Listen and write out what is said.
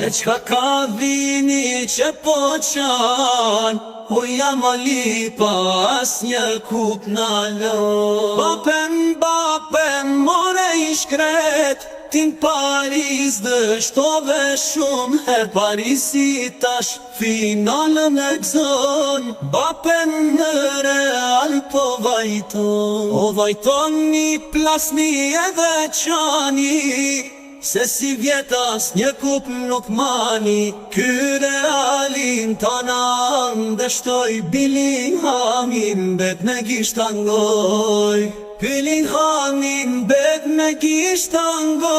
E qka ka vini që po qan, o jam ali pas një kup në lon. Bapen, more i shkret, tin Paris dështove shumë her. Parisi tash finalën e gzon, Bapen në Real po vajton. O vajton një plasni edhe qani, se si vjetas një kup nuk mani. Ky Realin tanan dështoj, Billinghamin bet me gisht angoj. Billinghamin bet me gisht angoj.